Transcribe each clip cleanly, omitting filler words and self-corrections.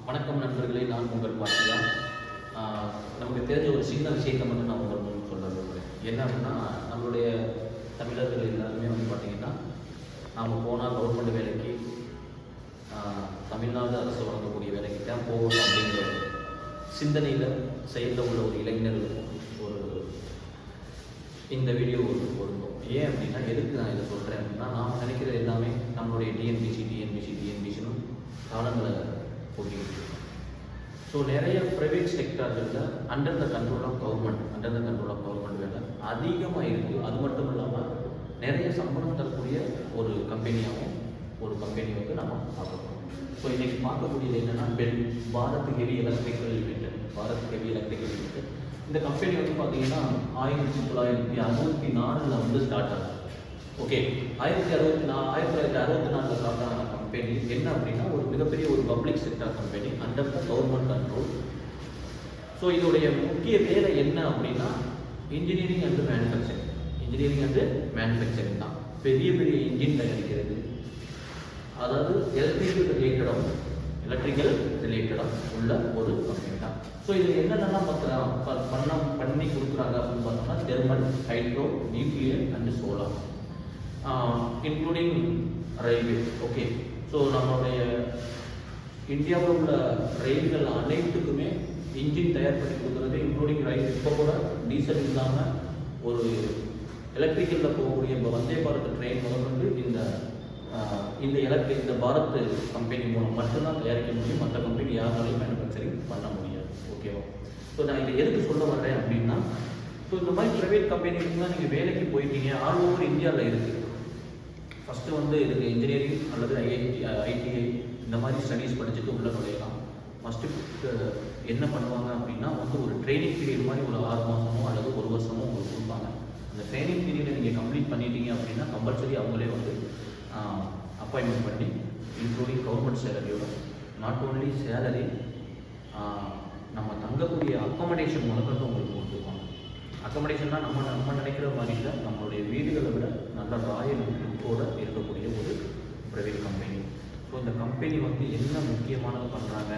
வணக்கம் நண்பர்களே, நான் உங்கள் பார்த்தியா. நமக்கு தெரிஞ்ச ஒரு சின்ன விஷயத்தை மட்டும் நான் உங்களுக்கு சொல்ல விரும்புகிறேன். என்ன அப்படின்னா, நம்மளுடைய தமிழர்கள் எல்லாருமே வந்து பார்த்திங்கன்னா, நாம் போனால் கவர்மெண்ட் வேலைக்கு, தமிழ்நாடு அரசு வழங்கக்கூடிய வேலைக்கு தான் போகணும் அப்படிங்கிற சிந்தனையில் செயலில் உள்ள ஒரு இளைஞர்கள் ஒரு இந்த வீடியோ பொருந்தும். ஏன் அப்படின்னா, எதுக்கு நான் இதை சொல்கிறேன் அப்படின்னா, நாம் நினைக்கிறது எல்லாமே நம்மளுடைய டிஎன்பிசின்னு காலங்களை போட்டிக்கிட்டு இருக்கோம். ஸோ நிறைய ப்ரைவேட் செக்டார்களில் under the control of government வேலை அதிகமாக இருக்குது. அது மட்டும் இல்லாமல் நிறைய சம்பளம் தரக்கூடிய ஒரு கம்பெனியாகவும் வந்து நம்ம பார்க்குறோம். ஸோ இன்றைக்கி பார்க்கக்கூடியது என்னென்னா, பாரத் ஹெவி எலக்ட்ரிக்கல் லிமிடெட். இந்த கம்பெனி வந்து பார்த்தீங்கன்னா 1964 வந்து ஸ்டார்ட் ஆகும். ஓகே, 1964 ஸ்டார்ட் ஆன கம்பெனி என்ன அப்படின்னா, ஒரு மிகப்பெரிய ஒரு public sector company under the government control. So இதோடைய முக்கிய வேலை என்ன அப்படின்னா, இன்ஜினியரிங் அண்ட் மேனுஃபேக்சரிங் தான். பெரிய பெரிய இன்ஜின் தயாரிக்கிறது, அதாவது எலக்ட்ரிக்கல் ரிலேட்டடாக உள்ள ஒரு கம்பெனி தான். ஸோ இதில் என்னென்னலாம் பண்ணி கொடுக்குறாங்க அப்படின்னு பார்த்தோம்னா, thermal, hydro, nuclear and solar, including railway. Okay, so நம்மளுடைய இந்தியாவில் உள்ள ரயில்கள் அனைத்துக்குமே இன்ஜின் தயார் பண்ணி கொடுக்குறது, இன்க்ளூடிங் ரயில். இப்போ கூட டீசல் இல்லாமல் ஒரு எலக்ட்ரிக்கலில் போகக்கூடிய வந்தே பாரத் ட்ரெயின் முதற்கொண்டு இந்த பாரத் கம்பெனி மூலம் மட்டும்தான் தயாரிக்க முடியும். மற்ற கம்பெனி யாராலையும் மேனுஃபேக்சரிங் பண்ண முடியாது. ஓகேவா? ஸோ நான் இதை எதுக்கு சொல்ல வர்றேன் அப்படின்னா, ஸோ இந்த மாதிரி ப்ரைவேட் கம்பெனிக்கு தான் நீங்கள் வேலைக்கு போயிட்டீங்க. ஆல் ஓவர் இந்தியாவில் இருக்குது. ஃபஸ்ட்டு வந்து இதுக்கு இன்ஜினியரிங் அல்லது ஐடிஐ இந்த மாதிரி ஸ்டடீஸ் படிச்சுட்டு உள்ள நுழையலாம். ஃபஸ்ட்டு என்ன பண்ணுவாங்க அப்படின்னா, வந்து ஒரு ட்ரைனிங் பீரியட் மாதிரி ஒரு 6 மாதமோ அல்லது 1 வருஷமோ உங்களுக்கு கொடுப்பாங்க. அந்த ட்ரைனிங் பீரியடை நீங்கள் கம்ப்ளீட் பண்ணிட்டீங்க அப்படின்னா கம்பல்சரி அவங்களே வந்து அப்பாயின்மெண்ட் பண்ணி, இன்க்ளூடிங் கவர்மெண்ட் சேலரியோட, நாட் ஓன்லி சேலரி, நம்ம தங்கக்கூடிய அக்காமடேஷன் முதற்கொண்டு உங்களுக்கு கொடுத்துருப்பாங்க. அக்காமடேஷன்னா நம்ம நினைக்கிற மாதிரி இல்லை, நம்மளுடைய வீடுகளை விட நல்ல ராயல் லுக்கோடு இருக்கக்கூடிய ஒரு ப்ரைவேட் கம்பெனி. ஸோ இந்த கம்பெனி வந்து என்ன முக்கியமானது பண்ணுறாங்க,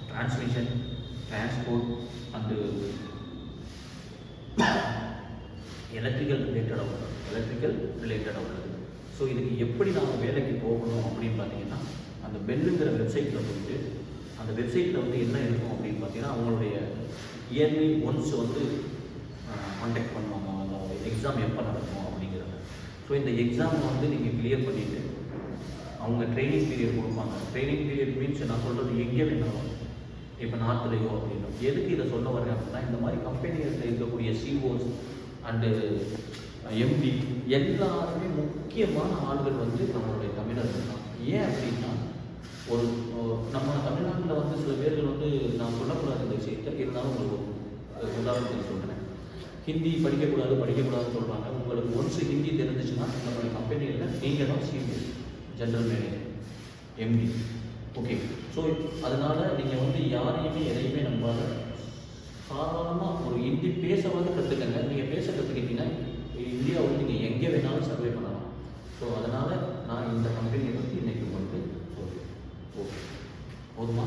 டிரான்ஸ்மிஷன், டிரான்ஸ்போர்ட் அண்டு எலக்ட்ரிக்கல் ரிலேட்டடாக உள்ளது. ஸோ இதுக்கு எப்படி நாம் வேலைக்கு போகணும் அப்படின்னு பார்த்தீங்கன்னா, அந்த பெல்லுங்கிற வெப்சைட்டில் போயிட்டு, அந்த வெப்சைட்டில் வந்து என்ன இருக்கும் அப்படின்னு பார்த்தீங்கன்னா, அவங்களுடைய இயர்லி ஒன்ஸ் வந்து கான்டாக்ட் பண்ணுவாங்க, அந்த எக்ஸாம் எப்போ நடக்கும் அப்படிங்கிறத. ஸோ இந்த எக்ஸாம் வந்து நீங்கள் கிளியர் பண்ணிவிட்டு அவங்க ட்ரைனிங் பீரியட் கொடுப்பாங்க. ட்ரைனிங் பீரியட் மீன்ஸ் நான் சொல்கிறது எங்கே வேணாலும், இப்போ நார்த்துலையோ அப்படின்னு. எதுக்கு இதை சொல்ல வரேன் அப்படின்னா, இந்த மாதிரி கம்பெனிகளில் இருக்கக்கூடிய சிஓஸ் அண்டு எம்டி எல்லாருமே முக்கியமான ஆள்கள் வந்து நம்மளுடைய தமிழர்கள் தான். ஏன் அப்படின்னா, நம்ம தமிழ்நாட்டில் வந்து சில பேர்கள் வந்து நான் சொல்லக்கூடாது இந்த விஷயத்தை, இருந்தாலும் உங்களுக்கு ஒரு உதாரணத்துக்கு சொல்கிறேன். ஹிந்தி படிக்கக்கூடாதுன்னு சொல்கிறாங்க. உங்களுக்கு ஒன்ஸ் ஹிந்தி தெரிஞ்சிச்சுன்னா நம்மளுடைய கம்பெனியில் நீங்கள் தான் CEO, general manager, MD. Okay, so அதனால் நீங்கள் வந்து யாரையுமே எதையுமே நம்பாத, சாதாரணமாக ஒரு ஹிந்தி பேச வந்து கற்றுக்கங்க. நீங்கள் பேச கற்றுக்கிட்டீங்கன்னா இந்தியாவில் நீங்கள் எங்கே வேணாலும் சர்வே பண்ணலாம். ஸோ அதனால் நான் இந்த கம்பெனியை பற்றி இன்றைக்கி வந்து சொல்கிறேன். ஓகே, போதுமா?